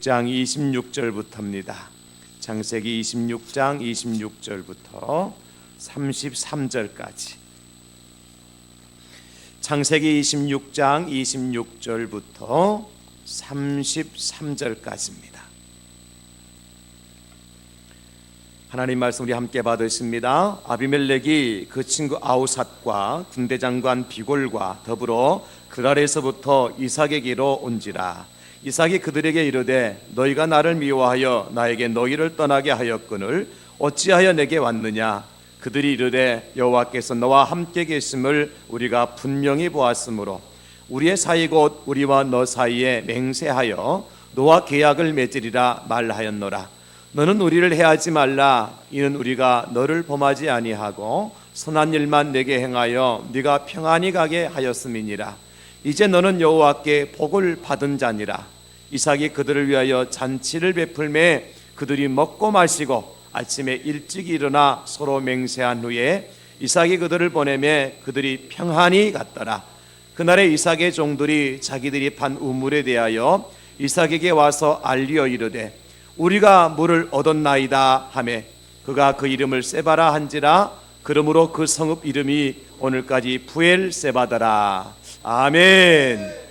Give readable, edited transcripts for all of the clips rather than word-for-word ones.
26장 26절부터입니다. 창세기 26장 26절부터 33절까지. 창세기 26장 26절부터 33절까지입니다. 하나님 말씀 우리 함께 받으십니다. 아비멜렉이 그 친구 아우삿과 군대장관 비골과 더불어 그랄에서부터 이삭에게로 온지라. 이삭이 그들에게 이르되 너희가 나를 미워하여 나에게 너희를 떠나게 하였거늘 어찌하여 내게 왔느냐. 그들이 이르되 여호와께서 너와 함께 계심을 우리가 분명히 보았으므로 우리의 사이 곧 우리와 너 사이에 맹세하여 너와 계약을 맺으리라 말하였노라. 너는 우리를 해하지 말라. 이는 우리가 너를 범하지 아니하고 선한 일만 내게 행하여 네가 평안히 가게 하였음이니라. 이제 너는 여호와께 복을 받은 자니라. 이삭이 그들을 위하여 잔치를 베풀매 그들이 먹고 마시고 아침에 일찍 일어나 서로 맹세한 후에 이삭이 그들을 보내매 그들이 평안히 갔더라. 그날에 이삭의 종들이 자기들이 판 우물에 대하여 이삭에게 와서 알리어 이르되 우리가 물을 얻었나이다 하매 그가 그 이름을 세바라 한지라. 그러므로 그 성읍 이름이 오늘까지 부엘세바더라. 아멘.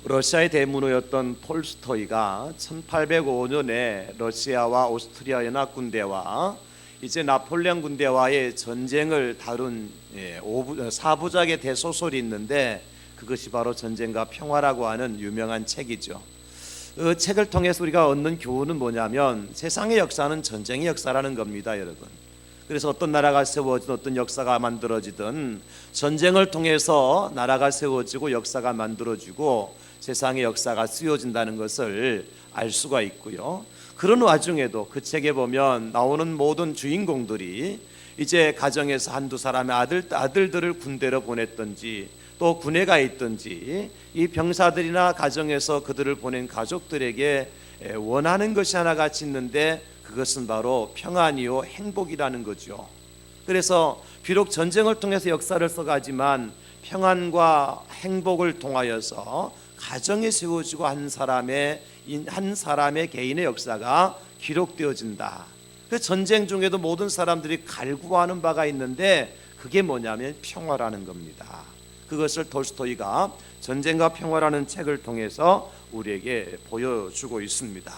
러시아의 대문호였던 톨스토이가 1805년에 러시아와 오스트리아 연합군대와 이제 나폴레옹 군대와의 전쟁을 다룬 4부작의 대소설이 있는데 그것이 바로 전쟁과 평화라고 하는 유명한 책이죠. 그 책을 통해서 우리가 얻는 교훈은 뭐냐면 세상의 역사는 전쟁의 역사라는 겁니다, 여러분. 그래서 어떤 나라가 세워지든 어떤 역사가 만들어지든 전쟁을 통해서 나라가 세워지고 역사가 만들어지고 세상의 역사가 쓰여진다는 것을 알 수가 있고요. 그런 와중에도 그 책에 보면 나오는 모든 주인공들이 이제 가정에서 한두 사람의 아들들을 군대로 보냈던지 또 군에 가 있든지 이 병사들이나 가정에서 그들을 보낸 가족들에게 원하는 것이 하나같이 있는데 그것은 바로 평안이요 행복이라는 거죠. 그래서 비록 전쟁을 통해서 역사를 써가지만 평안과 행복을 통하여서 가정이 세워지고 한 사람의 개인의 역사가 기록되어진다. 그 전쟁 중에도 모든 사람들이 갈구하는 바가 있는데 그게 뭐냐면 평화라는 겁니다. 그것을 톨스토이가 전쟁과 평화라는 책을 통해서 우리에게 보여주고 있습니다.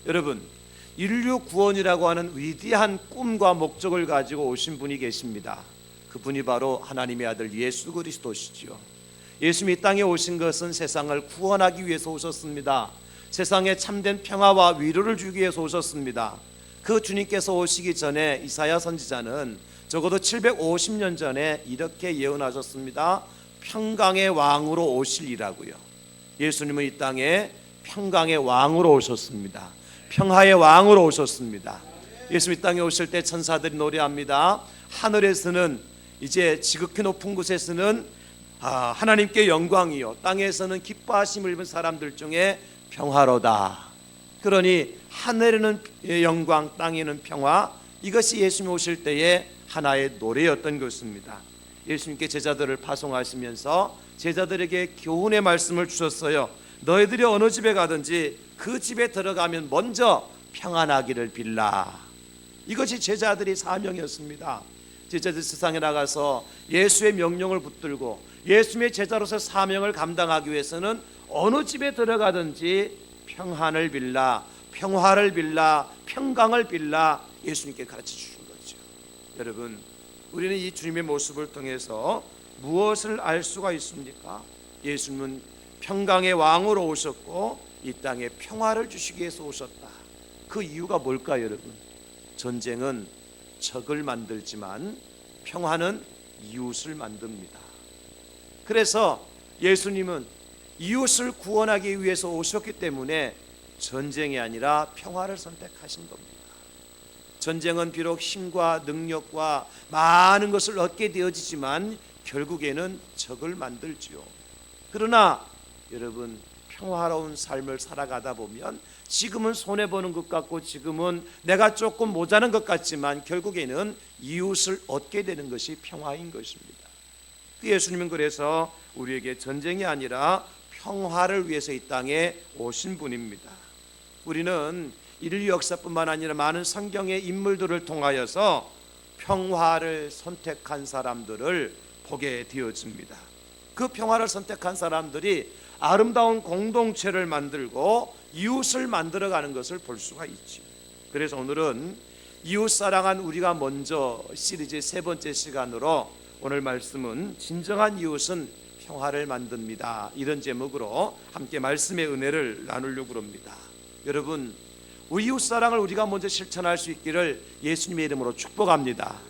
여러분, 인류 구원이라고 하는 위대한 꿈과 목적을 가지고 오신 분이 계십니다. 그분이 바로 하나님의 아들 예수 그리스도시죠. 예수님이 이 땅에 오신 것은 세상을 구원하기 위해서 오셨습니다. 세상에 참된 평화와 위로를 주기 위해서 오셨습니다. 그 주님께서 오시기 전에 이사야 선지자는 적어도 750년 전에 이렇게 예언하셨습니다. 평강의 왕으로 오시리라고요. 예수님은 이 땅에 평강의 왕으로 오셨습니다. 평화의 왕으로 오셨습니다. 예수님 이 땅에 오실 때 천사들이 노래합니다. 하늘에서는 이제 지극히 높은 곳에서는 하나님께 영광이요 땅에서는 기뻐하심을 입은 사람들 중에 평화로다. 그러니 하늘에는 영광 땅에는 평화, 이것이 예수님 오실 때의 하나의 노래였던 것입니다. 예수님께 제자들을 파송하시면서 제자들에게 교훈의 말씀을 주셨어요. 너희들이 어느 집에 가든지 그 집에 들어가면 먼저 평안하기를 빌라. 이것이 제자들의 사명이었습니다. 제자들 세상에 나가서 예수의 명령을 붙들고 예수님의 제자로서 사명을 감당하기 위해서는 어느 집에 들어가든지 평안을 빌라, 평화를 빌라, 평강을 빌라 예수님께 가르쳐 주신 거죠. 여러분, 우리는 이 주님의 모습을 통해서 무엇을 알 수가 있습니까? 예수님은 평강의 왕으로 오셨고 이 땅에 평화를 주시기 위해서 오셨다. 그 이유가 뭘까요, 여러분? 전쟁은 적을 만들지만 평화는 이웃을 만듭니다. 그래서 예수님은 이웃을 구원하기 위해서 오셨기 때문에 전쟁이 아니라 평화를 선택하신 겁니다. 전쟁은 비록 힘과 능력과 많은 것을 얻게 되어지지만 결국에는 적을 만들지요. 그러나 여러분, 평화로운 삶을 살아가다 보면 지금은 손해보는 것 같고 지금은 내가 조금 모자란 것 같지만 결국에는 이웃을 얻게 되는 것이 평화인 것입니다. 그 예수님은 그래서 우리에게 전쟁이 아니라 평화를 위해서 이 땅에 오신 분입니다. 우리는 인류 역사뿐만 아니라 많은 성경의 인물들을 통하여서 평화를 선택한 사람들을 보게 되어집니다. 그 평화를 선택한 사람들이 아름다운 공동체를 만들고 이웃을 만들어가는 것을 볼 수가 있죠. 그래서 오늘은 이웃 사랑한 우리가 먼저 시리즈 세 번째 시간으로 오늘 말씀은 진정한 이웃은 평화를 만듭니다. 이런 제목으로 함께 말씀의 은혜를 나누려고 합니다. 여러분, 우리 이웃 사랑을 우리가 먼저 실천할 수 있기를 예수님의 이름으로 축복합니다.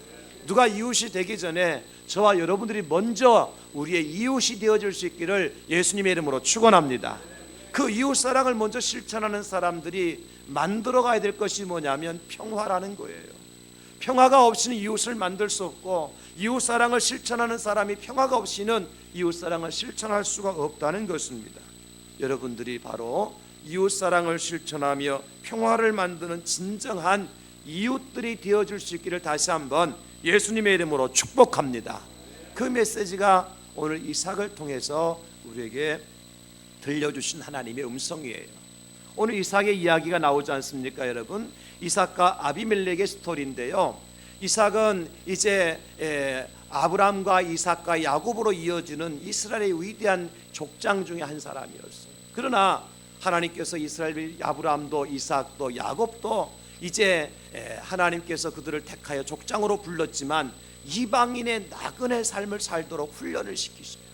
누가 이웃이 되기 전에 저와 여러분들이 먼저 우리의 이웃이 되어질 수 있기를 예수님의 이름으로 축원합니다. 그 이웃 사랑을 먼저 실천하는 사람들이 만들어가야 될 것이 뭐냐면 평화라는 거예요. 평화가 없이는 이웃을 만들 수 없고, 이웃 사랑을 실천하는 사람이 평화가 없이는 이웃 사랑을 실천할 수가 없다는 것입니다. 여러분들이 바로 이웃 사랑을 실천하며 평화를 만드는 진정한 이웃들이 되어줄 수 있기를 다시 한번 예수님의 이름으로 축복합니다. 그 메시지가 오늘 이삭을 통해서 우리에게 들려주신 하나님의 음성이에요. 오늘 이삭의 이야기가 나오지 않습니까, 여러분? 이삭과 아비멜렉의 스토리인데요. 이삭은 이제 아브라함과 이삭과 야곱으로 이어지는 이스라엘의 위대한 족장 중에 한 사람이었어요. 그러나 하나님께서 이스라엘 아브라함도 이삭도 야곱도 이제 하나님께서 그들을 택하여 족장으로 불렀지만 이방인의 나그네 삶을 살도록 훈련을 시키셔요.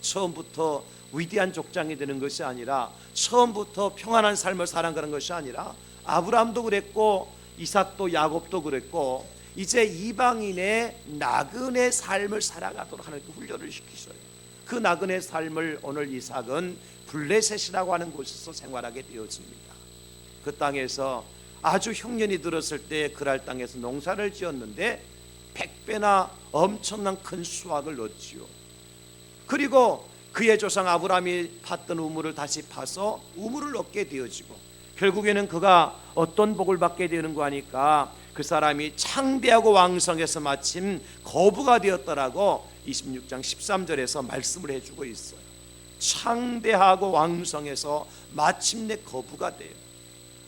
처음부터 위대한 족장이 되는 것이 아니라, 처음부터 평안한 삶을 살아가는 것이 아니라, 아브라함도 그랬고 이삭도 야곱도 그랬고 이제 이방인의 나그네 삶을 살아가도록 하나님께 훈련을 시키셔요. 그 나그네 삶을 오늘 이삭은 블레셋이라고 하는 곳에서 생활하게 되었습니다. 그 땅에서 아주 흉년이 들었을 때 그랄 땅에서 농사를 지었는데 100배나 엄청난 큰 수확을 얻지요. 그리고 그의 조상 아브라함이 팠던 우물을 다시 파서 우물을 얻게 되어지고, 결국에는 그가 어떤 복을 받게 되는 거 하니까 그 사람이 창대하고 왕성해서 마침 거부가 되었더라고 26장 13절에서 말씀을 해주고 있어요. 창대하고 왕성해서 마침내 거부가 돼요.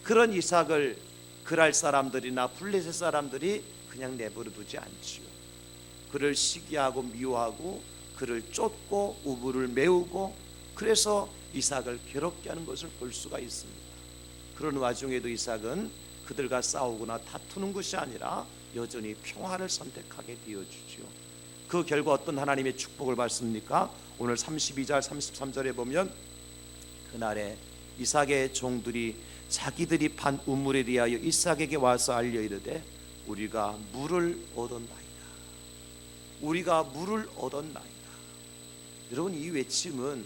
그런 이삭을 그랄 사람들이나 블레셋 사람들이 그냥 내버려 두지 않지요. 그를 시기하고 미워하고 그를 쫓고 우물을 메우고, 그래서 이삭을 괴롭게 하는 것을 볼 수가 있습니다. 그런 와중에도 이삭은 그들과 싸우거나 다투는 것이 아니라 여전히 평화를 선택하게 되어주죠. 그 결과 어떤 하나님의 축복을 받습니까? 오늘 32절 33절에 보면 그날에 이삭의 종들이 자기들이 판 우물에 대하여 이삭에게 와서 알려 이르되 우리가 물을 얻었나이다. 우리가 물을 얻었나이다. 여러분, 이 외침은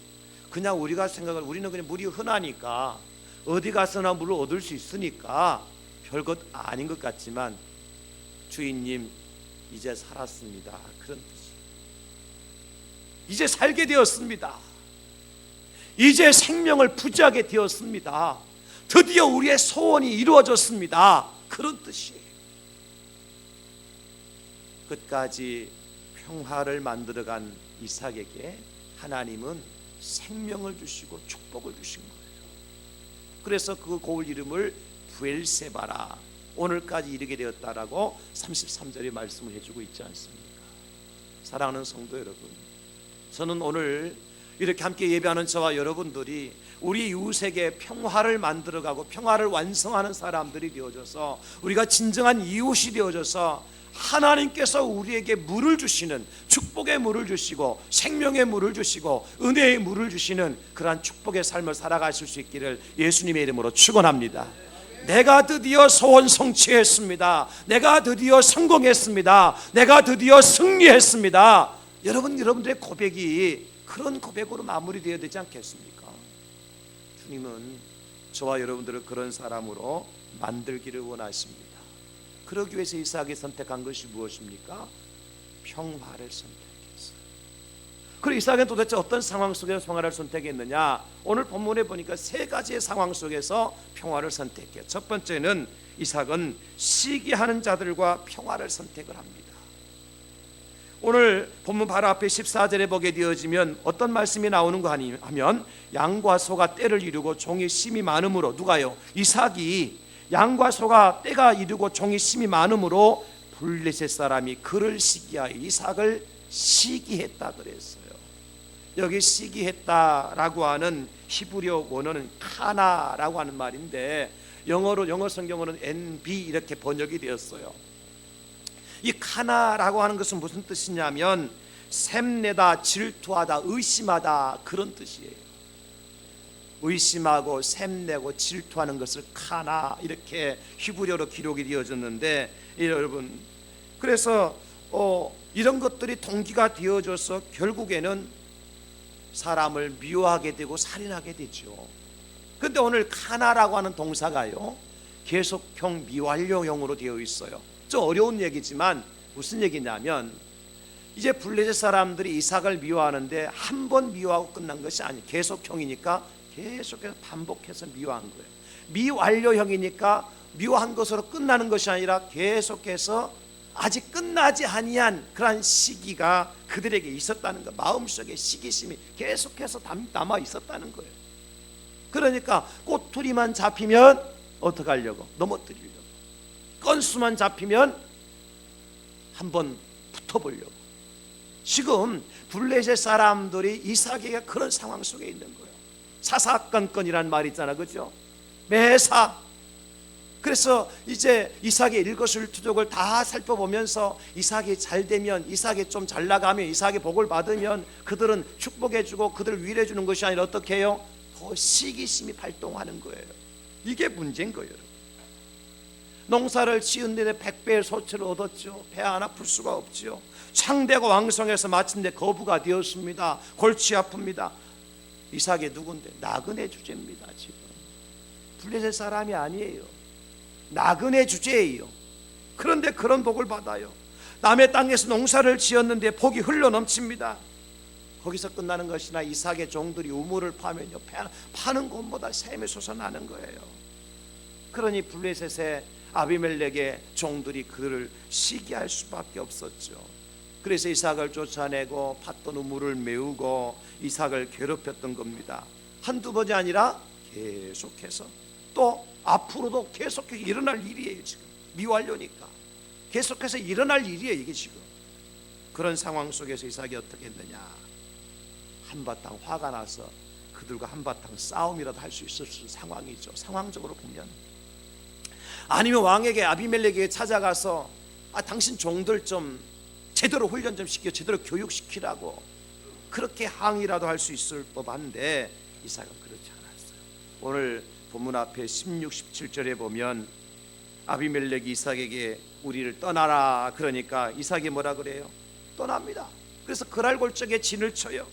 그냥 우리가 생각을, 우리는 그냥 물이 흔하니까 어디 가서나 물을 얻을 수 있으니까 별것 아닌 것 같지만, 주인님 이제 살았습니다, 그런 뜻이. 이제 살게 되었습니다. 이제 생명을 부지하게 되었습니다. 드디어 우리의 소원이 이루어졌습니다, 그런 뜻이에요. 끝까지 평화를 만들어간 이삭에게 하나님은 생명을 주시고 축복을 주신 거예요. 그래서 그 고을 이름을 부엘세바라, 오늘까지 이르게 되었다라고 33절에 말씀을 해주고 있지 않습니까? 사랑하는 성도 여러분, 저는 오늘 이렇게 함께 예배하는 저와 여러분들이 우리 이웃에게 평화를 만들어가고 평화를 완성하는 사람들이 되어져서, 우리가 진정한 이웃이 되어져서 하나님께서 우리에게 물을 주시는, 축복의 물을 주시고 생명의 물을 주시고 은혜의 물을 주시는 그러한 축복의 삶을 살아가실 수 있기를 예수님의 이름으로 축원합니다. 내가 드디어 소원 성취했습니다. 내가 드디어 성공했습니다. 내가 드디어 승리했습니다. 여러분들의 고백이 그런 고백으로 마무리되어야 되지 않겠습니까? 주님은 저와 여러분들을 그런 사람으로 만들기를 원하십니다. 그러기 위해서 이삭이 선택한 것이 무엇입니까? 평화를 선택했어요. 그리고 이삭은 도대체 어떤 상황 속에서 평화를 선택했느냐? 오늘 본문에 보니까 세 가지의 상황 속에서 평화를 선택해요. 첫 번째는 이삭은 시기하는 자들과 평화를 선택을 합니다. 오늘 본문 바로 앞에 14절에 보게 되어지면 어떤 말씀이 나오는가 하면 양과 소가 떼를 이루고 종이 심이 많음으로, 누가요? 이삭이 양과 소가 떼가 이루고 종이 심이 많음으로 블레셋 사람이 그를 시기하여 이삭을 시기했다 그랬어요. 여기 시기했다라고 하는 히브리어 원어는 카나라고 하는 말인데 영어 성경어는 NB 이렇게 번역이 되었어요. 이 카나라고 하는 것은 무슨 뜻이냐면 샘내다, 질투하다, 의심하다, 그런 뜻이에요. 의심하고 샘내고 질투하는 것을 카나, 이렇게 히브리어로 기록이 되어졌는데, 여러분, 그래서 이런 것들이 동기가 되어져서 결국에는 사람을 미워하게 되고 살인하게 되죠. 근데 오늘 카나라고 하는 동사가요, 계속형 미완료형으로 되어 있어요. 좀 어려운 얘기지만 무슨 얘기냐면, 이제 블레셋 사람들이 이삭을 미워하는데 한 번 미워하고 끝난 것이 아니에요. 계속형이니까 계속해서 반복해서 미워한 거예요. 미완료형이니까 미워한 것으로 끝나는 것이 아니라 계속해서 아직 끝나지 아니한 그러한 시기가 그들에게 있었다는 거, 마음속에 시기심이 계속해서 남아 있었다는 거예요. 그러니까 꼬투리만 잡히면 어떻게 하려고? 넘어뜨리려고. 건수만 잡히면 한번 붙어보려고. 지금 블레셋 사람들이 이삭에게 그런 상황 속에 있는 거예요. 사사건건이라는 말이 있잖아, 그죠? 매사. 그래서 이제 이삭의 일거수일투족을 다 살펴보면서 이삭이 잘 되면, 이삭이 좀 잘 나가면, 이삭의 복을 받으면 그들은 축복해주고 그들을 위로해주는 것이 아니라 어떻게 해요? 더 시기심이 발동하는 거예요. 이게 문제인 거예요. 농사를 지은 데에 100배의 소출을 얻었죠. 배 안 아플 수가 없죠. 창대고 왕성해서 마침내 거부가 되었습니다. 골치 아픕니다. 이삭이 누군데? 나그네 주제입니다. 지금 블레셋 사람이 아니에요. 나그네 주제예요. 그런데 그런 복을 받아요. 남의 땅에서 농사를 지었는데 복이 흘러넘칩니다. 거기서 끝나는 것이나 이삭의 종들이 우물을 파면요, 파는 곳마다 샘이 솟아나는 거예요. 그러니 블레셋의 아비멜렉의 종들이 그를 시기할 수밖에 없었죠. 그래서 이삭을 쫓아내고 팠던 우물을 메우고 이삭을 괴롭혔던 겁니다. 한두 번이 아니라 계속해서, 또 앞으로도 계속해서 일어날 일이에요. 지금 미완료니까 계속해서 일어날 일이에요, 이게 지금. 그런 상황 속에서 이삭이 어떻게 했느냐, 한바탕 화가 나서 그들과 한바탕 싸움이라도 할 수 있었을 상황이죠. 상황적으로 보면. 아니면 왕에게, 아비멜렉에게 찾아가서 당신 종들 좀 제대로 훈련 좀 시켜, 제대로 교육시키라고 그렇게 항의라도 할 수 있을 법한데 이삭은 그렇지 않았어요. 오늘 본문 앞에 16, 17절에 보면 아비멜렉이 이삭에게 우리를 떠나라 그러니까 이삭이 뭐라 그래요? 떠납니다. 그래서 그랄 골짜기에 진을 쳐요.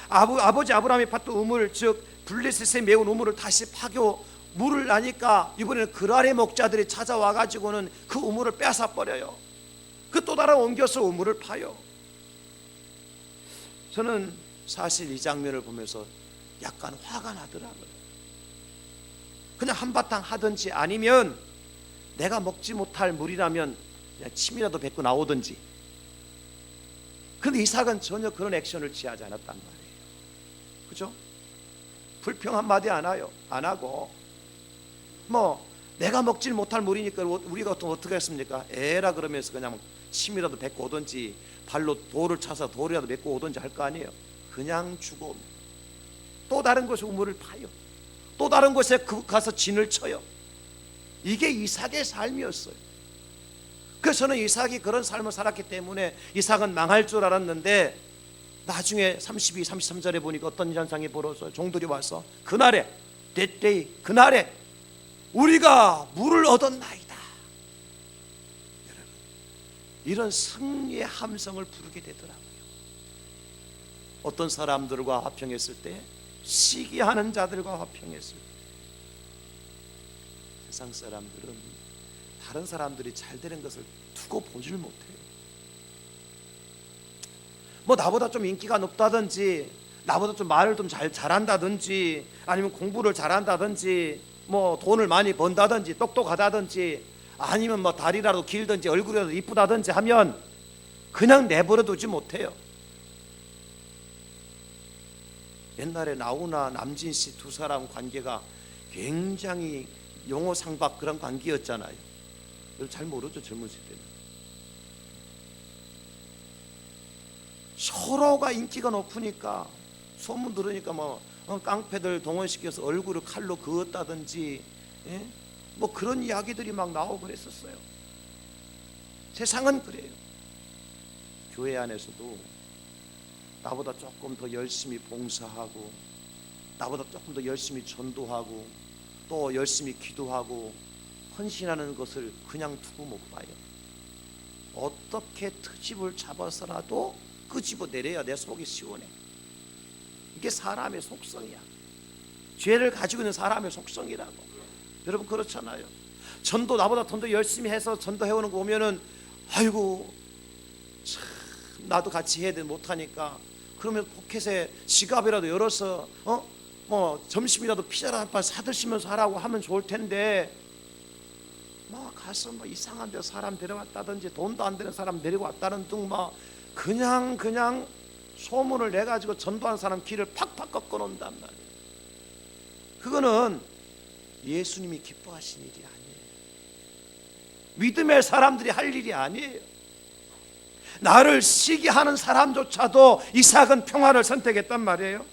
아버지 아브라함이 팠던 우물, 즉 블레셋에 메운 우물을 다시 파고 물을 나니까 이번에는 그랄의 목자들이 찾아와 가지고는 그 우물을 빼앗아 버려요. 그 또 다른 옮겨서 우물을 파요. 저는 사실 이 장면을 보면서 약간 화가 나더라고요. 그냥 한바탕 하든지, 아니면 내가 먹지 못할 물이라면 그냥 침이라도 뱉고 나오든지. 그런데 이삭은 전혀 그런 액션을 취하지 않았단 말이에요. 그죠? 불평 한마디 안 하고 뭐 내가 먹질 못할 물이니까 우리가 어떻게 했습니까? 에라 그러면서 그냥 침이라도 뱉고 오든지 발로 돌을 차서 돌이라도 맺고 오든지 할 거 아니에요. 그냥 주고 또 다른 곳에 우물을 파요. 또 다른 곳에 가서 진을 쳐요. 이게 이삭의 삶이었어요. 그래서 저는 이삭이 그런 삶을 살았기 때문에 이삭은 망할 줄 알았는데 나중에 32, 33절에 보니까 어떤 현상이 벌어져요. 종들이 와서 그날에, that day, 그날에 우리가 물을 얻었나이다. 여러분, 이런 승리의 함성을 부르게 되더라고요. 어떤 사람들과 화평했을 때, 시기하는 자들과 화평했을 때, 세상 사람들은 다른 사람들이 잘 되는 것을 두고 보질 못해요. 뭐 나보다 좀 인기가 높다든지, 나보다 좀 말을 좀 잘한다든지, 아니면 공부를 잘한다든지, 뭐 돈을 많이 번다든지, 똑똑하다든지, 아니면 뭐 다리라도 길든지 얼굴이라도 이쁘다든지 하면 그냥 내버려 두지 못해요. 옛날에 나훈아 남진 씨 두 사람 관계가 굉장히 용호상박 그런 관계였잖아요. 잘 모르죠, 젊은 세대는. 서로가 인기가 높으니까 소문 들으니까 뭐 깡패들 동원시켜서 얼굴을 칼로 그었다든지, 예? 뭐 그런 이야기들이 막 나오고 그랬었어요. 세상은 그래요. 교회 안에서도 나보다 조금 더 열심히 봉사하고, 나보다 조금 더 열심히 전도하고, 또 열심히 기도하고 헌신하는 것을 그냥 두고 못 봐요. 어떻게 트집을 잡아서라도 끄집어내려야 내 속이 시원해. 이게 사람의 속성이야. 죄를 가지고 있는 사람의 속성이라고. 여러분 그렇잖아요. 전도 나보다 더 열심히 해서 전도해오는 거 보면은 아이고 참 나도 같이 해야 돼 못하니까, 그러면 포켓에 지갑이라도 열어서 뭐 점심이라도 피자를 한 판 사드시면서 하라고 하면 좋을 텐데, 막 가서 뭐 이상한 데 사람 데려왔다든지 돈도 안 되는 사람 데리고 왔다는 등 막 그냥 소문을 내 가지고 전도하는 사람 길을 팍팍 꺾어 놓는단 말이에요. 그거는 예수님이 기뻐하신 일이 아니에요. 믿음의 사람들이 할 일이 아니에요. 나를 시기하는 사람조차도 이삭은 평화를 선택했단 말이에요.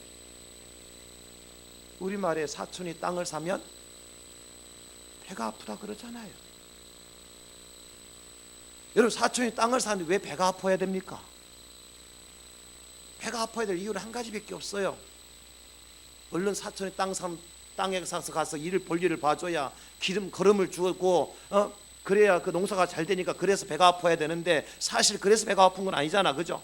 우리말에 사촌이 땅을 사면 배가 아프다 그러잖아요. 여러분 사촌이 땅을 사는데 왜 배가 아파야 됩니까? 배가 아파야 될 이유는 한 가지밖에 없어요. 얼른 사촌이 땅에 사서 가서 볼일을 봐줘야 걸음을 주고 그래야 그 농사가 잘 되니까 그래서 배가 아파야 되는데, 사실 그래서 배가 아픈 건 아니잖아, 그죠?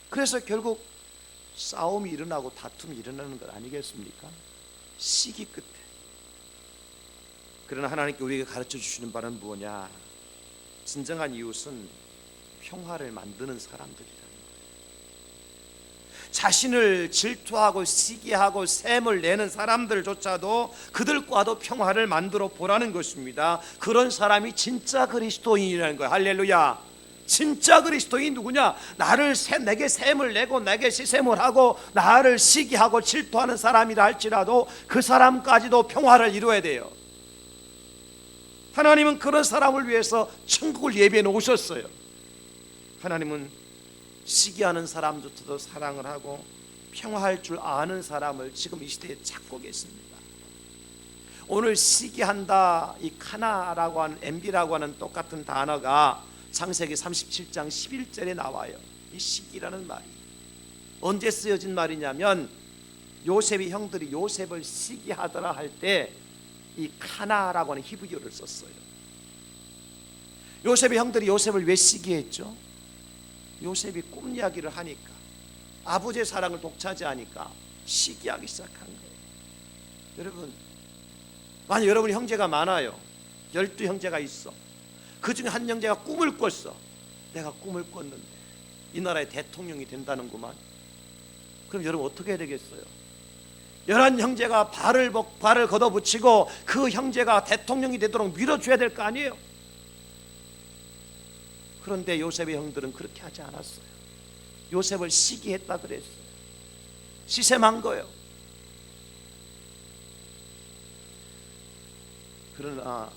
그래서 결국 싸움이 일어나고 다툼이 일어나는 것 아니겠습니까? 시기 끝에. 그러나 하나님께 우리에게 가르쳐 주시는 바는 뭐냐? 진정한 이웃은 평화를 만드는 사람들이라는 거예요. 자신을 질투하고 시기하고 샘을 내는 사람들조차도 그들과도 평화를 만들어 보라는 것입니다. 그런 사람이 진짜 그리스도인이라는 거예요. 할렐루야. 진짜 그리스도인이 누구냐? 내게 샘을 내고 내게 시샘을 하고 나를 시기하고 질투하는 사람이라 할지라도 그 사람까지도 평화를 이루어야 돼요. 하나님은 그런 사람을 위해서 천국을 예비해 놓으셨어요. 하나님은 시기하는 사람조차도 사랑을 하고 평화할 줄 아는 사람을 지금 이 시대에 찾고 계십니다. 오늘 시기한다, 이 카나라고 하는 MB라고 하는 똑같은 단어가 창세기 37장 11절에 나와요. 이 시기라는 말이 언제 쓰여진 말이냐면, 요셉의 형들이 요셉을 시기하더라 할 때 이 카나라고 하는 히브리어를 썼어요. 요셉의 형들이 요셉을 왜 시기했죠? 요셉이 꿈 이야기를 하니까, 아버지의 사랑을 독차지하니까 시기하기 시작한 거예요. 여러분, 만약 여러분이 형제가 많아요. 12형제가 있어. 그 중에 한 형제가 꿈을 꿨어. 내가 꿈을 꿨는데 이 나라의 대통령이 된다는구만. 그럼 여러분 어떻게 해야 되겠어요? 11형제가 발을 걷어붙이고 그 형제가 대통령이 되도록 밀어줘야 될 거 아니에요? 그런데 요셉의 형들은 그렇게 하지 않았어요. 요셉을 시기했다 그랬어요. 시샘한 거예요. 그러나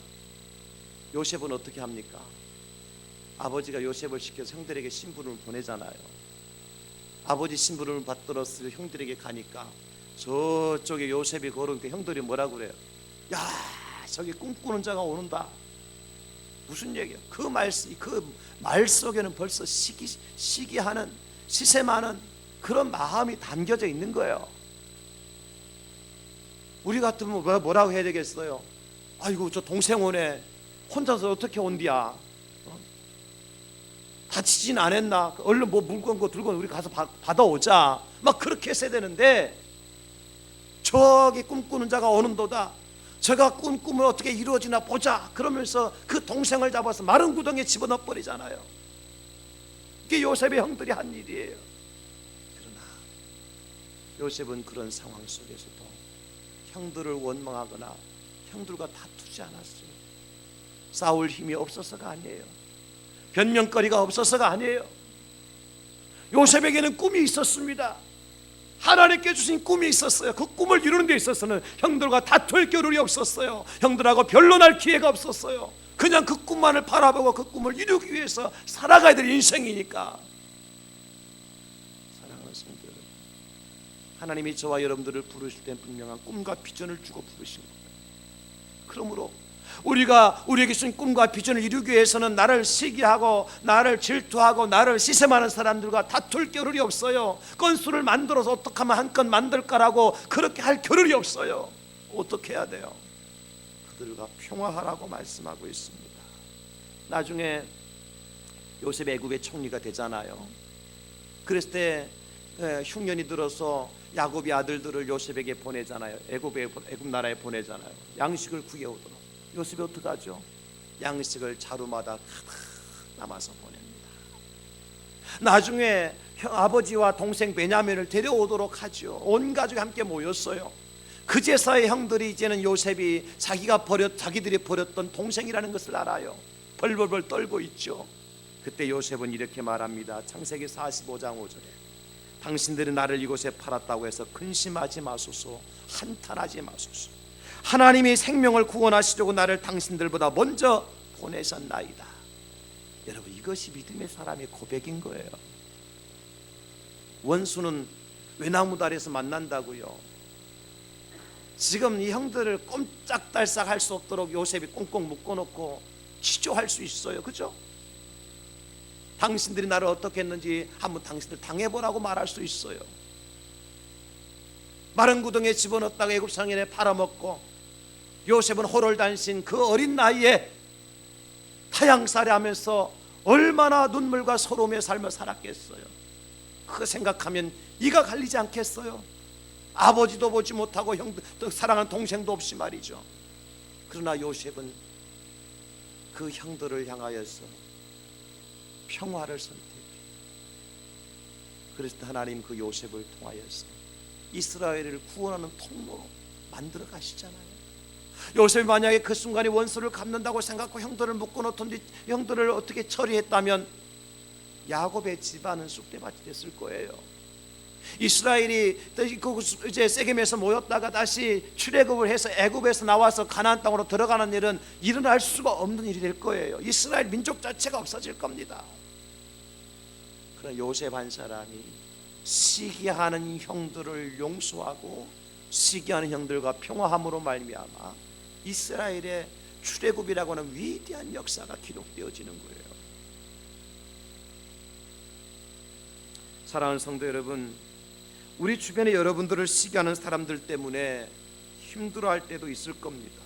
요셉은 어떻게 합니까? 아버지가 요셉을 시켜서 형들에게 심부름을 보내잖아요. 아버지 심부름을 받들어 형들에게 가니까 저쪽에 요셉이 걸으니까 형들이 뭐라 그래요? 야, 저기 꿈꾸는 자가 오는다. 무슨 얘기야? 그 말 속에는 벌써 시기하는, 시샘하는 그런 마음이 담겨져 있는 거예요. 우리 같으면 뭐라고 해야 되겠어요? 아이고 저 동생 오네. 혼자서 어떻게 온디야? 다치진 않았나? 얼른 뭐 물건 거 들고 우리 가서 받아오자. 막 그렇게 했어야 되는데, 저기 꿈꾸는 자가 오는도다. 제가 꿈꾸면 어떻게 이루어지나 보자. 그러면서 그 동생을 잡아서 마른 구덩이에 집어넣어 버리잖아요. 이게 요셉의 형들이 한 일이에요. 그러나 요셉은 그런 상황 속에서도 형들을 원망하거나 형들과 다투지 않았어요. 싸울 힘이 없어서가 아니에요. 변명거리가 없어서가 아니에요. 요셉에게는 꿈이 있었습니다. 하나님께 주신 꿈이 있었어요. 그 꿈을 이루는 데 있어서는 형들과 다툴 겨를이 없었어요. 형들하고 변론할 기회가 없었어요. 그냥 그 꿈만을 바라보고 그 꿈을 이루기 위해서 살아가야 될 인생이니까. 사랑하는 성도 여러분, 하나님이 저와 여러분들을 부르실 땐 분명한 꿈과 비전을 주고 부르신 거예요. 그러므로 우리에게 주신 꿈과 비전을 이루기 위해서는 나를 시기하고 나를 질투하고 나를 시샘하는 사람들과 다툴 겨를이 없어요. 건수를 만들어서 어떻게 하면 한 건 만들까라고 그렇게 할 겨를이 없어요. 어떻게 해야 돼요? 그들과 평화하라고 말씀하고 있습니다. 나중에 요셉 애굽의 총리가 되잖아요. 그랬을 때 흉년이 들어서 야곱의 아들들을 요셉에게 보내잖아요. 애굽 나라에 보내잖아요. 양식을 구해오도록. 요셉이 어떻게 하죠? 양식을 자루마다 가득 남아서 보냅니다. 나중에 아버지와 동생 베냐민을 데려오도록 하죠. 온 가족이 함께 모였어요. 그제서야 형들이 이제는 요셉이 자기들이 버렸던 동생이라는 것을 알아요. 벌벌벌 떨고 있죠. 그때 요셉은 이렇게 말합니다. 창세기 45장 5절에 당신들이 나를 이곳에 팔았다고 해서 근심하지 마소서, 한탄하지 마소서. 하나님이 생명을 구원하시려고 나를 당신들보다 먼저 보내셨나이다. 여러분, 이것이 믿음의 사람의 고백인 거예요. 원수는 외나무다리에서 만난다고요. 지금 이 형들을 꼼짝달싹 할 수 없도록 요셉이 꽁꽁 묶어놓고 치조할 수 있어요. 그죠? 당신들이 나를 어떻게 했는지 한번 당신들 당해보라고 말할 수 있어요. 마른 구덩이에 집어넣었다가 애굽 상인에 팔아먹고 요셉은 호롤단신 그 어린 나이에 타향살이하면서 얼마나 눈물과 서러움의 삶을 살았겠어요. 그거 생각하면 이가 갈리지 않겠어요? 아버지도 보지 못하고 또 사랑하는 동생도 없이 말이죠. 그러나 요셉은 그 형들을 향하여서 평화를 선택해. 그래서 하나님 그 요셉을 통하여서 이스라엘을 구원하는 통로로 만들어 가시잖아요. 요셉이 만약에 그 순간에 원수를 갚는다고 생각하고 형들을 묶어놓던 뒤 형들을 어떻게 처리했다면 야곱의 집안은 쑥대밭이 됐을 거예요. 이스라엘이 이제 세겜에서 모였다가 다시 출애굽을 해서 애굽에서 나와서 가나안 땅으로 들어가는 일은 일어날 수가 없는 일이 될 거예요. 이스라엘 민족 자체가 없어질 겁니다. 그런 요셉 한 사람이 시기하는 형들을 용서하고 시기하는 형들과 평화함으로 말미암아 이스라엘의 출애굽이라고 하는 위대한 역사가 기록되어지는 거예요. 사랑하는 성도 여러분, 우리 주변에 여러분들을 시기하는 사람들 때문에 힘들어할 때도 있을 겁니다.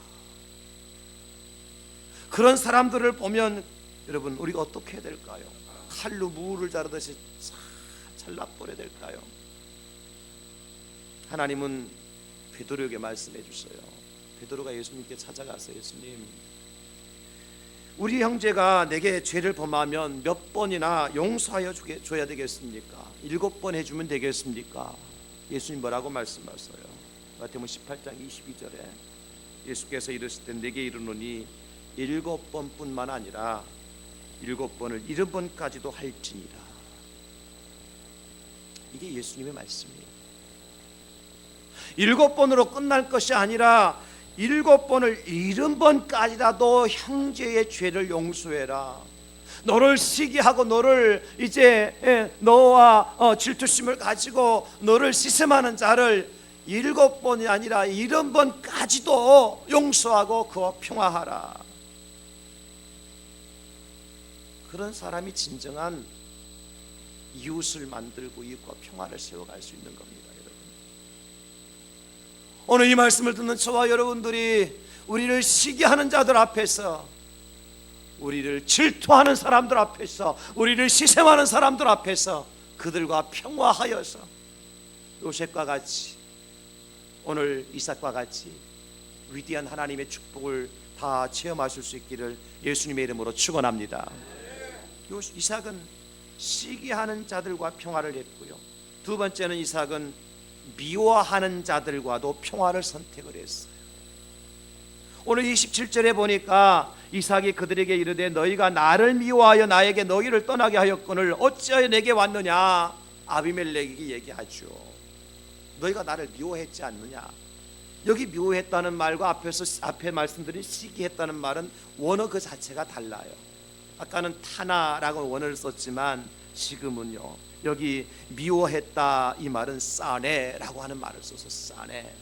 그런 사람들을 보면 여러분, 우리가 어떻게 해야 될까요? 칼로 무를 자르듯이 잘라버려야 될까요? 하나님은 베드로에게 말씀해 주셔요. 베드로가 예수님께 찾아가서 예수님, 우리 형제가 내게 죄를 범하면 몇 번이나 용서하여 줘야 되겠습니까? 7번 해주면 되겠습니까? 예수님 뭐라고 말씀하세요? 마태복음 18장 22절에 예수께서 이르실 때 내게 이르노니 7번뿐만 아니라 7번을 70번까지도 할지니라. 이게 예수님의 말씀이에요. 7번으로 끝날 것이 아니라 7번을 70번까지라도 형제의 죄를 용서해라. 너를 시기하고 너를 이제 너와 질투심을 가지고 너를 시샘하는 자를 7번이 아니라 70번까지도 용서하고 그와 평화하라. 그런 사람이 진정한 이웃을 만들고 이웃과 평화를 세워갈 수 있는 겁니다. 오늘 이 말씀을 듣는 저와 여러분들이 우리를 시기하는 자들 앞에서, 우리를 질투하는 사람들 앞에서, 우리를 시샘하는 사람들 앞에서 그들과 평화하여서 요셉과 같이, 오늘 이삭과 같이 위대한 하나님의 축복을 다 체험하실 수 있기를 예수님의 이름으로 축원합니다. 이삭은 시기하는 자들과 평화를 했고요, 두 번째는 이삭은 미워하는 자들과도 평화를 선택을 했어요. 오늘 27절에 보니까 이삭이 그들에게 이르되 너희가 나를 미워하여 나에게 너희를 떠나게 하였거늘 어찌하여 내게 왔느냐. 아비멜렉에게 얘기하죠. 너희가 나를 미워했지 않느냐. 여기 미워했다는 말과 앞에 말씀드린 시기했다는 말은 원어 그 자체가 달라요. 아까는 타나라고 원어를 썼지만 지금은요 여기 미워했다 이 말은 싸네라고 하는 말을 써서 싸네.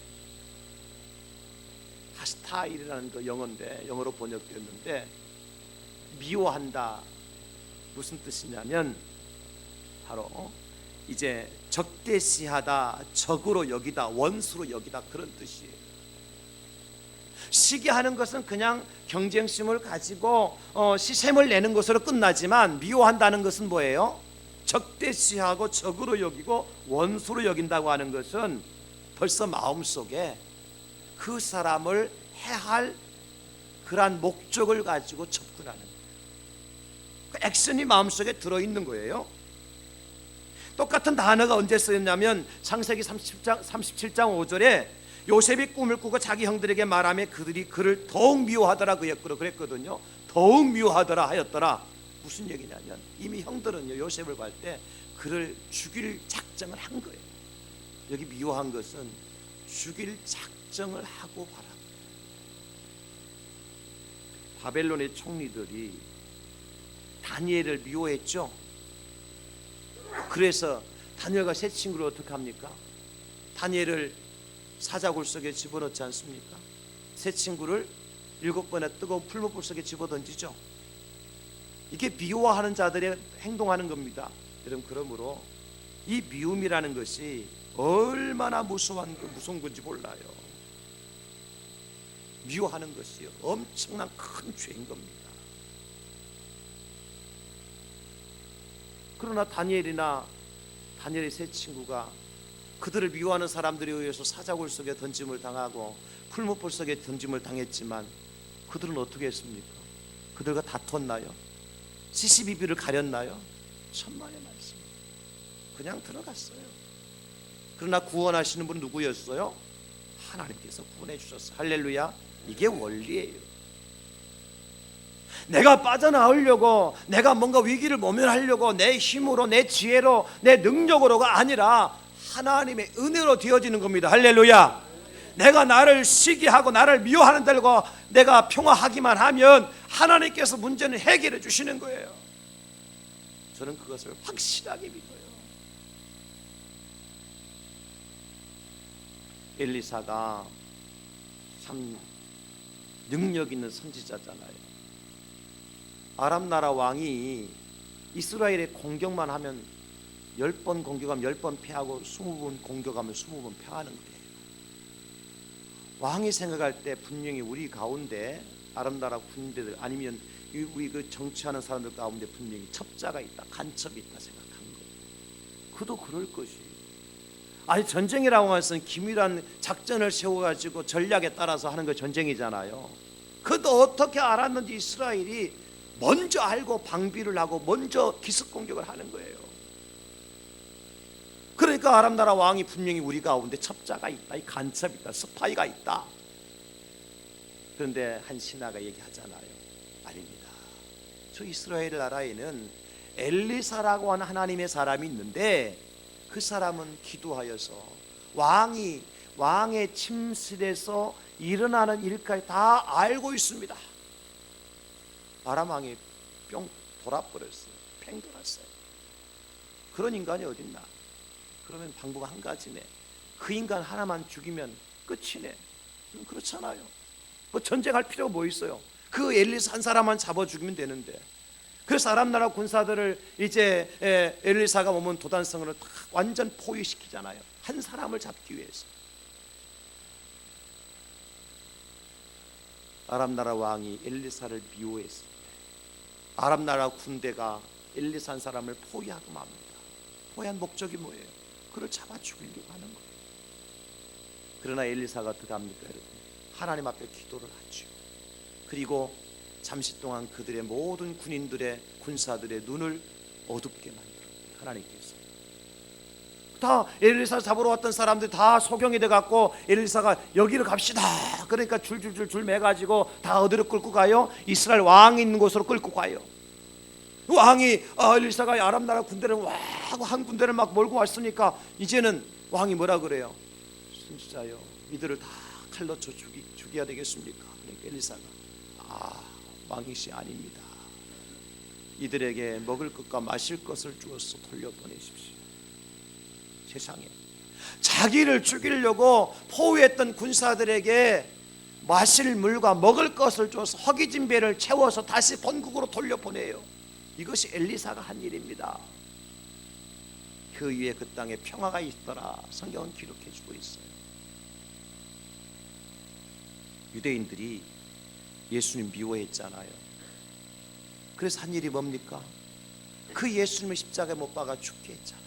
하스타일이라는 그 영어인데 영어로 번역되었는데 미워한다 무슨 뜻이냐면 바로 이제 적대시하다, 적으로 여기다, 원수로 여기다 그런 뜻이에요. 시기하는 것은 그냥 경쟁심을 가지고 시샘을 내는 것으로 끝나지만 미워한다는 것은 뭐예요? 적대시하고 적으로 여기고 원수로 여긴다고 하는 것은 벌써 마음속에 그 사람을 해할 그러한 목적을 가지고 접근하는 그 액션이 마음속에 들어있는 거예요. 똑같은 단어가 언제 쓰였냐면 창세기 37장 5절에 요셉이 꿈을 꾸고 자기 형들에게 말하며 그들이 그를 더욱 미워하더라 그랬거든요. 더욱 미워하더라 하였더라. 무슨 얘기냐면 이미 형들은요 요셉을 볼 때 그를 죽일 작정을 한 거예요. 여기 미워한 것은 죽일 작정을 하고 바랍니다. 바벨론의 총리들이 다니엘을 미워했죠. 그래서 다니엘과 세 친구를 어떻게 합니까? 다니엘을 사자굴 속에 집어넣지 않습니까? 세 친구를 7번의 뜨거운 풀무불 속에 집어던지죠. 이게 미워하는 자들의 행동하는 겁니다. 여러분, 그러므로 이 미움이라는 것이 얼마나 무서운 건지 몰라요. 미워하는 것이 엄청난 큰 죄인 겁니다. 그러나 다니엘의 세 친구가 그들을 미워하는 사람들에 의해서 사자굴 속에 던짐을 당하고 풀무불 속에 던짐을 당했지만 그들은 어떻게 했습니까? 그들과 다퉜나요? 시시비비를 가렸나요? 천만의 말씀. 그냥 들어갔어요. 그러나 구원하시는 분은 누구였어요? 하나님께서 구원해 주셨어요. 할렐루야. 이게 원리예요. 내가 빠져나오려고, 내가 뭔가 위기를 모면하려고 내 힘으로, 내 지혜로, 내 능력으로가 아니라 하나님의 은혜로 되어지는 겁니다. 할렐루야. 내가 나를 시기하고 나를 미워하는 데고 내가 평화하기만 하면 하나님께서 문제는 해결해 주시는 거예요. 저는 그것을 확실하게 믿어요. 엘리사가 참 능력 있는 선지자잖아요. 아람 나라 왕이 이스라엘의 공격만 하면 10번 공격하면 10번 패하고 20번 공격하면 20번 패하는 거예요. 왕이 생각할 때 분명히 우리 가운데 아람 나라 군대들 아니면 우리 그 정치하는 사람들 가운데 분명히 첩자가 있다, 간첩이 있다 생각한 거예요. 그도 그럴 것이에요. 아니, 전쟁이라고 하는 것은 기밀한 작전을 세워가지고 전략에 따라서 하는 거 전쟁이잖아요. 그도 어떻게 알았는지 이스라엘이 먼저 알고 방비를 하고 먼저 기습 공격을 하는 거예요. 그러니까 아람 나라 왕이 분명히 우리 가운데 첩자가 있다, 간첩이 있다, 스파이가 있다. 그런데 한 신하가 얘기하잖아요. 아닙니다. 저 이스라엘 나라에는 엘리사라고 하는 하나님의 사람이 있는데 그 사람은 기도하여서 왕의 침실에서 일어나는 일까지 다 알고 있습니다. 아람 왕이 뿅 돌아버렸어요. 팽 돌았어요. 그런 인간이 어딨나? 그러면 방법 한 가지네. 그 인간 하나만 죽이면 끝이네. 그렇잖아요. 뭐 전쟁할 필요가 뭐 있어요? 그 엘리사 한 사람만 잡아 죽이면 되는데. 그래서 아람 나라 군사들을 이제 엘리사가 오면 도단성으로 다 완전 포위시키잖아요. 한 사람을 잡기 위해서. 아람 나라 왕이 엘리사를 미워했을 때 아람 나라 군대가 엘리사 한 사람을 포위하고 맙니다. 포위한 목적이 뭐예요? 그를 잡아 죽이려고 하는 거예요. 그러나 엘리사가 어떻게 합니까, 여러분? 하나님 앞에 기도를 하죠. 그리고 잠시 동안 그들의 모든 군인들의 군사들의 눈을 어둡게 만들었어요. 하나님께서. 다 엘리사 잡으러 왔던 사람들이 다 소경이 돼갖고 엘리사가 여기로 갑시다. 그러니까 줄 매가지고 다 어디로 끌고 가요? 이스라엘 왕이 있는 곳으로 끌고 가요. 왕이 엘리사가 아람 나라 군대를 와 하고 한 군대를 막 몰고 왔으니까 이제는 왕이 뭐라 그래요? 선지자요, 이들을 다 칼로 죽여야 되겠습니까? 그러니까 엘리사가 왕이시 아닙니다. 이들에게 먹을 것과 마실 것을 주어서 돌려보내십시오. 세상에 자기를 죽이려고 포위했던 군사들에게 마실 물과 먹을 것을 줘서 허기진 배를 채워서 다시 본국으로 돌려보내요. 이것이 엘리사가 한 일입니다. 그 위에 그 땅에 평화가 있더라. 성경은 기록해 주고 있어요. 유대인들이 예수님 미워했잖아요. 그래서 한 일이 뭡니까? 그 예수님을 십자가에 못 박아 죽게 했잖아요.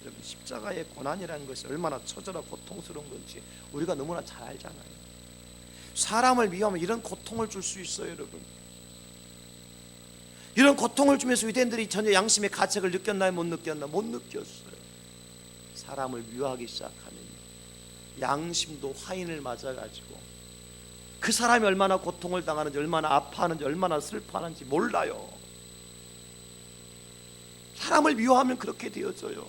여러분, 십자가의 고난이라는 것이 얼마나 처절하고 고통스러운 건지 우리가 너무나 잘 알잖아요. 사람을 미워하면 이런 고통을 줄 수 있어요. 여러분, 이런 고통을 주면서 유대인들이 전혀 양심의 가책을 느꼈나요? 못 느꼈나? 못 느꼈어요. 사람을 미워하기 시작하면 양심도 화인을 맞아가지고 그 사람이 얼마나 고통을 당하는지, 얼마나 아파하는지, 얼마나 슬퍼하는지 몰라요. 사람을 미워하면 그렇게 되어져요.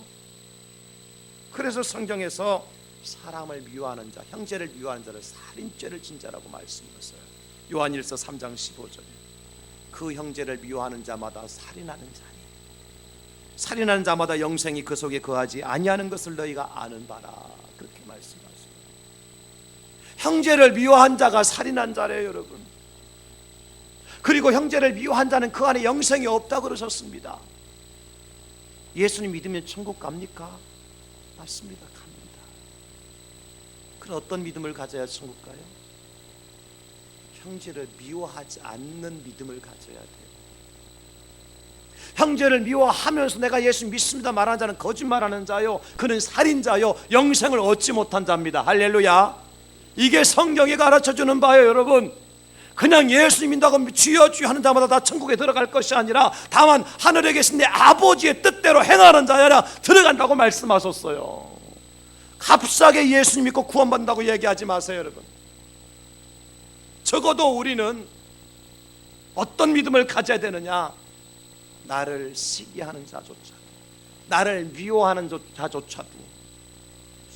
그래서 성경에서 사람을 미워하는 자, 형제를 미워하는 자를 살인죄를 진 자라고 말씀하셨어요. 요한일서 3장 15절에 그 형제를 미워하는 자마다 살인하는 자니 살인하는 자마다 영생이 그 속에 거하지 아니하는 것을 너희가 아는 바라. 그렇게 말씀하셨어요. 형제를 미워한 자가 살인한 자래요, 여러분. 그리고 형제를 미워한 자는 그 안에 영생이 없다고 그러셨습니다. 예수님 믿으면 천국 갑니까? 맞습니다. 갑니다. 그럼 어떤 믿음을 가져야 천국 가요? 형제를 미워하지 않는 믿음을 가져야 돼요. 형제를 미워하면서 내가 예수 믿습니다 말하는 자는 거짓말하는 자요, 그는 살인자요, 영생을 얻지 못한 자입니다. 할렐루야. 이게 성경이 가르쳐주는 바예요. 여러분, 그냥 예수 믿는다고 주여 주여 하는 자마다 다 천국에 들어갈 것이 아니라 다만 하늘에 계신 내 아버지의 뜻대로 행하는 자야라 들어간다고 말씀하셨어요. 값싸게 예수 믿고 구원받는다고 얘기하지 마세요. 여러분, 적어도 우리는 어떤 믿음을 가져야 되느냐? 나를 시기하는 자조차, 나를 미워하는 자조차도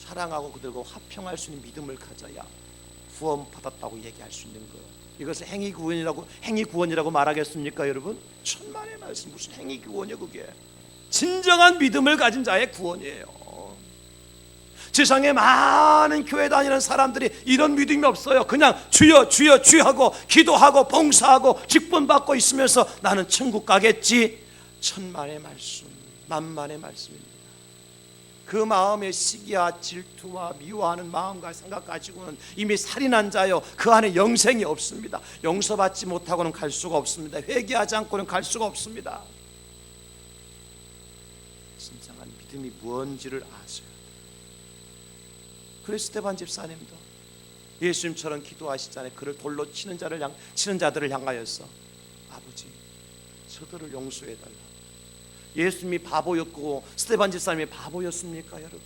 사랑하고 그들과 화평할 수 있는 믿음을 가져야 구원받았다고 얘기할 수 있는 거예요. 이것을 행위구원이라고 말하겠습니까? 여러분, 천만의 말씀, 무슨 행위구원이에요? 그게 진정한 믿음을 가진 자의 구원이에요. 세상에 많은 교회 다니는 사람들이 이런 믿음이 없어요. 그냥 주여 주여 주여 하고 기도하고 봉사하고 직분 받고 있으면서 나는 천국 가겠지. 천만의 말씀, 만만의 말씀입니다. 그 마음에 시기와 질투와 미워하는 마음과 생각 가지고는 이미 살인한 자요, 그 안에 영생이 없습니다. 용서받지 못하고는 갈 수가 없습니다. 회개하지 않고는 갈 수가 없습니다. 진정한 믿음이 무엇인지를 아셔야 돼요. 그래서 스데반 집사님도 예수님처럼 기도하시잖아요. 그를 돌로 치는 자들을 향하여서 아버지, 저들을 용서해달라. 예수님이 바보였고 스데반 집사님이 바보였습니까? 여러분,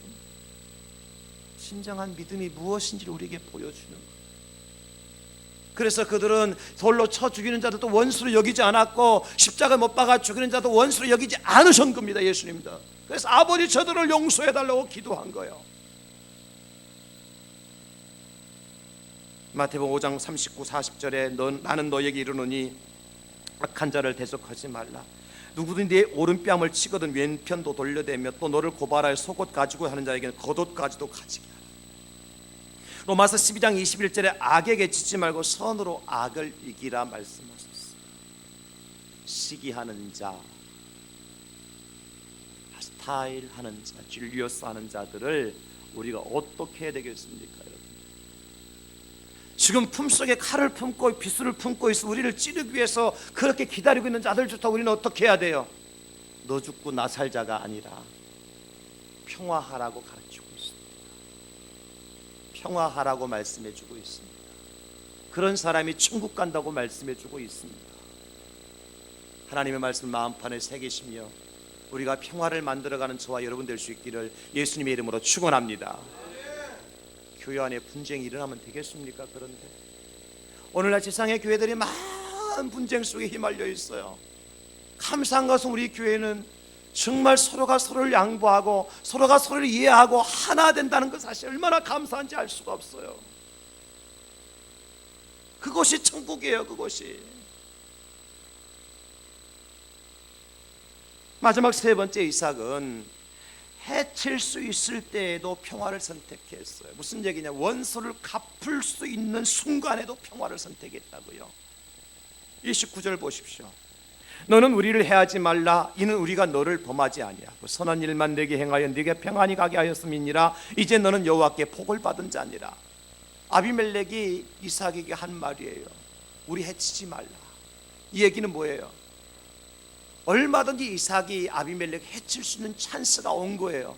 진정한 믿음이 무엇인지를 우리에게 보여주는 거예요. 그래서 그들은 돌로 쳐 죽이는 자들도 원수로 여기지 않았고 십자가에 못 박아 죽이는 자도 원수로 여기지 않으신 겁니다. 예수님도. 그래서 아버지, 저들을 용서해달라고 기도한 거예요. 마태복음 5장 39, 40절에 나는 너에게 이르노니 악한 자를 대적하지 말라. 누구든지 네 오른뺨을 치거든 왼편도 돌려대며 또 너를 고발하여 속옷 가지고 하는 자에게는 겉옷까지도 가지게 하라. 로마서 12장 21절에 악에게 지지 말고 선으로 악을 이기라 말씀하셨어요. 시기하는 자, 스타일하는 자, 줄리어스 하는 자들을 우리가 어떻게 해야 되겠습니까? 여러분, 지금 품속에 칼을 품고 비수를 품고 있어 우리를 찌르기 위해서 그렇게 기다리고 있는 자들조차 우리는 어떻게 해야 돼요? 너 죽고 나 살자가 아니라 평화하라고 가르치고 있습니다. 평화하라고 말씀해주고 있습니다. 그런 사람이 천국 간다고 말씀해주고 있습니다. 하나님의 말씀 마음판에 새기시며 우리가 평화를 만들어가는 저와 여러분 될 수 있기를 예수님의 이름으로 축원합니다. 교회 안에 분쟁이 일어나면 되겠습니까? 그런데 오늘날 세상의 교회들이 많은 분쟁 속에 휘말려 있어요. 감사한 것은 우리 교회는 정말 서로가 서로를 양보하고 서로가 서로를 이해하고 하나 된다는 것 사실 얼마나 감사한지 알 수가 없어요. 그것이 천국이에요. 그것이. 마지막 세 번째, 이삭은 해칠 수 있을 때에도 평화를 선택했어요. 무슨 얘기냐? 원수를 갚을 수 있는 순간에도 평화를 선택했다고요. 29절 보십시오. 너는 우리를 해하지 말라. 이는 우리가 너를 범하지 아니하고 선한 일만 내게 행하여 네게 평안히 가게 하였음이니라. 이제 너는 여호와께 복을 받은 자니라. 아비멜렉이 이삭에게 한 말이에요. 우리 해치지 말라. 이 얘기는 뭐예요? 얼마든지 이삭이 아비멜렉 해칠 수 있는 찬스가 온 거예요.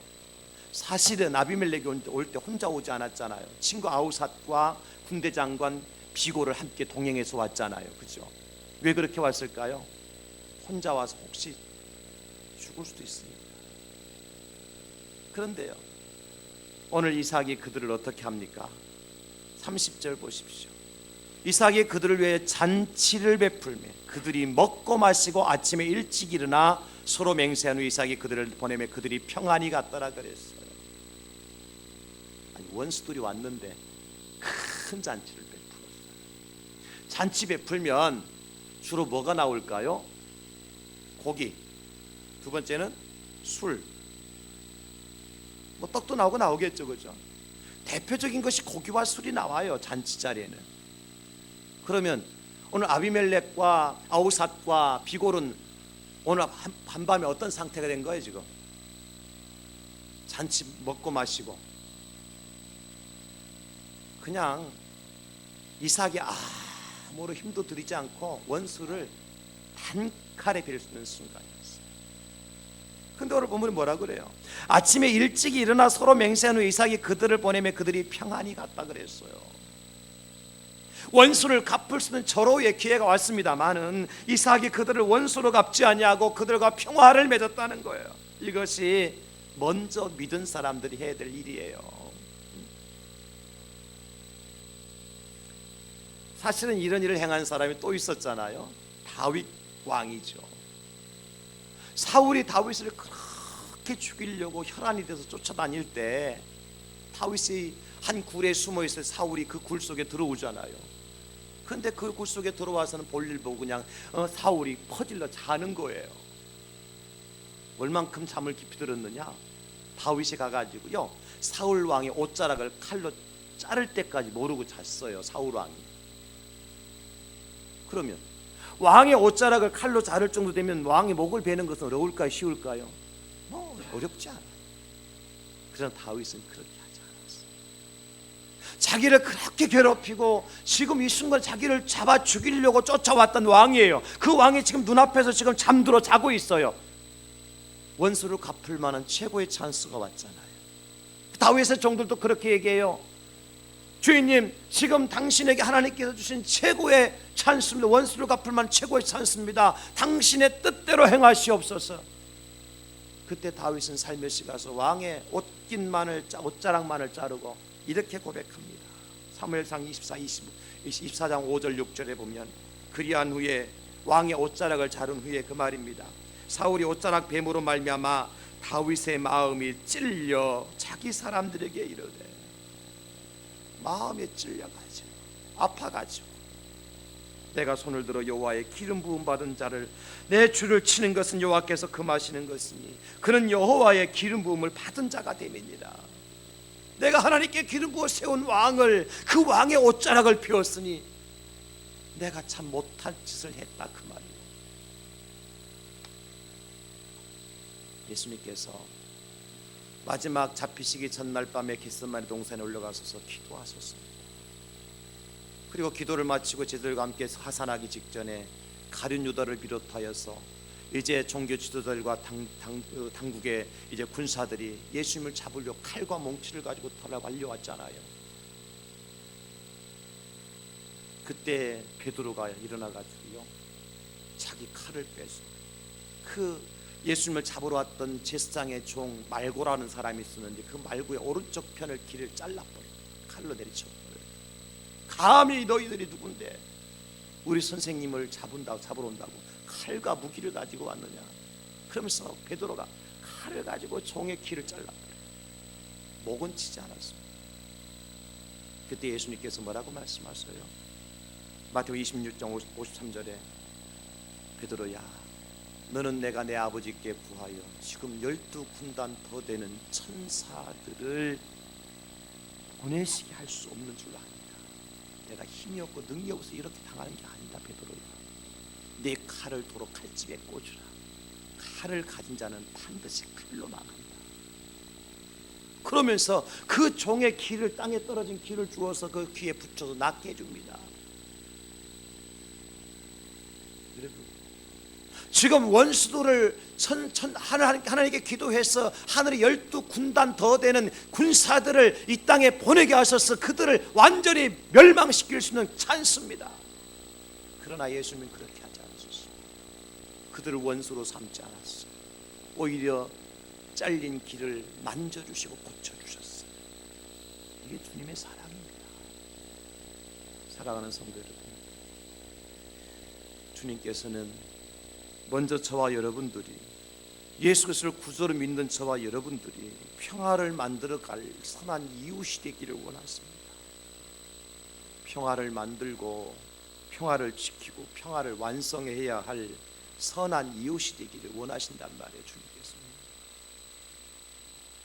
사실은 아비멜렉이 올 때 혼자 오지 않았잖아요. 친구 아우삿과 군대 장관 비고를 함께 동행해서 왔잖아요. 그죠? 왜 그렇게 왔을까요? 혼자 와서 혹시 죽을 수도 있으니까. 그런데요, 오늘 이삭이 그들을 어떻게 합니까? 30절 보십시오. 이삭이 그들을 위해 잔치를 베풀며 그들이 먹고 마시고 아침에 일찍 일어나 서로 맹세한 후 이삭이 그들을 보내며 그들이 평안히 갔더라 그랬어요. 아니, 원수들이 왔는데 큰 잔치를 베풀었어요. 잔치 베풀면 주로 뭐가 나올까요? 고기, 두 번째는 술, 뭐 떡도 나오고 나오겠죠, 그죠? 대표적인 것이 고기와 술이 나와요, 잔치 자리에는. 그러면 오늘 아비멜렉과 아우삿과 비골은 오늘 한밤에 어떤 상태가 된 거예요? 지금 잔치 먹고 마시고 그냥 이삭이 아무런 힘도 들이지 않고 원수를 단칼에 베릴 수 있는 순간이었어요. 근데 오늘 본문이 뭐라 그래요? 아침에 일찍 일어나 서로 맹세한 후 이삭이 그들을 보내며 그들이 평안히 갔다 그랬어요. 원수를 갚을 수 있는 절호의 기회가 왔습니다마는 이삭이 그들을 원수로 갚지 아니하고 그들과 평화를 맺었다는 거예요. 이것이 먼저 믿은 사람들이 해야 될 일이에요. 사실은 이런 일을 행한 사람이 또 있었잖아요. 다윗 왕이죠. 사울이 다윗을 그렇게 죽이려고 혈안이 돼서 쫓아다닐 때 다윗이 한 굴에 숨어 있을 사울이 그 굴 속에 들어오잖아요. 근데 그 굴 속에 들어와서는 볼일 보고 그냥 사울이 퍼질러 자는 거예요. 얼만큼 잠을 깊이 들었느냐? 다윗이 가가지고요, 사울 왕의 옷자락을 칼로 자를 때까지 모르고 잤어요. 사울 왕이. 그러면 왕의 옷자락을 칼로 자를 정도 되면 왕의 목을 베는 것은 어려울까요? 쉬울까요? 어렵지 않아요. 그러나 다윗은 그렇게 하지 않았어요. 자기를 그렇게 괴롭히고 지금 이 순간 자기를 잡아 죽이려고 쫓아왔던 왕이에요. 그 왕이 지금 눈앞에서 지금 잠들어 자고 있어요. 원수를 갚을 만한 최고의 찬스가 왔잖아요. 다윗의 종들도 그렇게 얘기해요. 주인님, 지금 당신에게 하나님께서 주신 최고의 찬스입니다. 원수를 갚을 만한 최고의 찬스입니다. 당신의 뜻대로 행하시옵소서. 그때 다윗은 살며시 가서 왕의 옷자락만을 자르고 이렇게 고백합니다. 사무엘상 24장 5절 6절에 보면, 그리한 후에 왕의 옷자락을 자른 후에 그 말입니다. 사울이 옷자락 뱀으로 말미암아 다윗의 마음이 찔려 자기 사람들에게 이르되, 마음에 찔려가지고 아파가지고 내가 손을 들어 여호와의 기름 부음 받은 자를 내 주를 치는 것은 여호와께서 금하시는 것이니 그는 여호와의 기름 부음을 받은 자가 됨이니라. 내가 하나님께 기름 부어 세운 왕을, 그 왕의 옷자락을 펴었으니 내가 참 못한 짓을 했다, 그 말이에요. 예수님께서 마지막 잡히시기 전날 밤에 겟세마네 동산에 올라가셔서 기도하셨습니다. 그리고 기도를 마치고 제들과 함께 하산하기 직전에 가룟 유다를 비롯하여서 이제 종교 지도자들과 당국의 이제 군사들이 예수님을 잡으려 칼과 몽치를 가지고 달려왔잖아요. 그때 베드로가 일어나가지고요, 자기 칼을 빼서 그 예수님을 잡으러 왔던 제사장의 종 말고라는 사람이 있었는데 그 말고의 오른쪽 편을 귀를 잘라버려, 칼로 내리쳐버려. 감히 너희들이 누군데 우리 선생님을 잡으러 온다고 칼과 무기를 가지고 왔느냐. 그러면서 베드로가 칼을 가지고 종의 귀를 잘라버려. 목은 치지 않았습니다. 그때 예수님께서 뭐라고 말씀하세요? 마태복음 26장 53절에 베드로야, 너는 내가 내 아버지께 구하여 지금 12군단 더 되는 천사들을 보내시게 할 수 없는 줄 아니다. 내가 힘이 없고 능력이 없어서 이렇게 당하는 게 아니다. 베드로야, 내 칼을 도로 칼집에 꽂으라. 칼을 가진 자는 반드시 칼로 망한다. 그러면서 그 종의 귀를, 땅에 떨어진 귀를 주어서 그 귀에 붙여서 낫게 해줍니다. 여러분, 지금 원수들을 하나님께 기도해서 하늘에 12군단 더 되는 군사들을 이 땅에 보내게 하셔서 그들을 완전히 멸망시킬 수 있는 찬스입니다. 그러나 예수님은 그렇게 하지 않으셨습니다. 그들을 원수로 삼지 않았어요. 오히려 잘린 길을 만져주시고 고쳐주셨어요. 이게 주님의 사랑입니다. 사랑하는 성도 여러분, 주님께서는 먼저 저와 여러분들이, 예수 그리스도를 구주로 믿는 저와 여러분들이 평화를 만들어갈 선한 이웃이 되기를 원하십니다. 평화를 만들고 평화를 지키고 평화를 완성해야 할 선한 이웃이 되기를 원하신단 말이에요, 주님께서.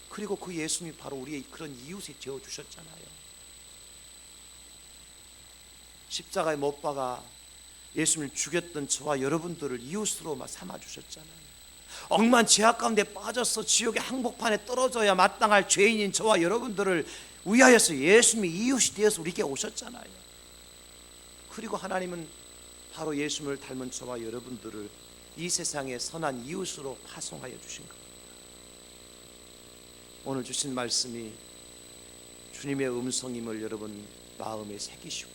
그리고 그 예수님이 바로 우리의 그런 이웃이 되어주셨잖아요. 십자가에 못 박아 예수님을 죽였던 저와 여러분들을 이웃으로 삼아주셨잖아요. 억만 죄악 가운데 빠져서 지옥의 항복판에 떨어져야 마땅할 죄인인 저와 여러분들을 위하여서 예수님이 이웃이 되어서 우리에게 오셨잖아요. 그리고 하나님은 바로 예수님을 닮은 저와 여러분들을 이 세상의 선한 이웃으로 파송하여 주신 겁니다. 오늘 주신 말씀이 주님의 음성임을 여러분 마음에 새기시고,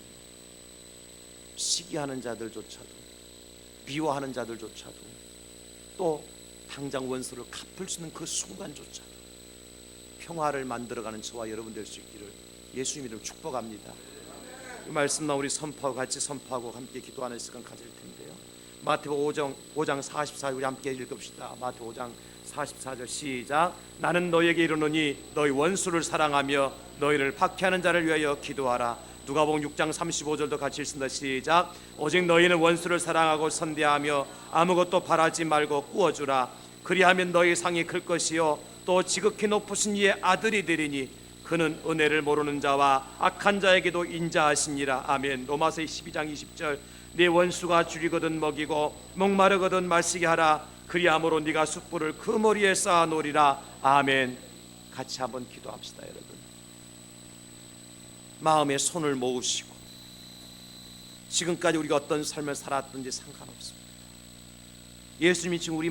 시기하는 자들조차도, 미워하는 자들조차도, 또 당장 원수를 갚을 수 있는 그 순간조차도 평화를 만들어가는 저와 여러분 될 수 있기를 예수님 이름으로 축복합니다. 이 말씀만 우리 선포하고 같이 선포하고 함께 기도하는 시간 가질 텐데요. 마태복음 5장 44절 우리 함께 읽읍시다. 마태복음 5장 44절 시작. 나는 너에게 이르노니 너희 원수를 사랑하며 너희를 박해하는 자를 위하여 기도하라. 누가복음 6장 35절도 같이 읽습니다. 시작. 오직 너희는 원수를 사랑하고 선대하며 아무것도 바라지 말고 꾸어주라. 그리하면 너희 상이 클 것이요 또 지극히 높으신 이의 아들이 되리니 그는 은혜를 모르는 자와 악한 자에게도 인자하시니라. 아멘. 로마서 12장 20절. 네 원수가 줄이거든 먹이고 목마르거든 마시게 하라. 그리함으로 네가 숯불을 그 머리에 쌓아 놓으리라. 아멘. 같이 한번 기도합시다. 여러분, 마음에 손을 모으시고, 지금까지 우리가 어떤 삶을 살았든지 상관없습니다. 예수님이 지금 우리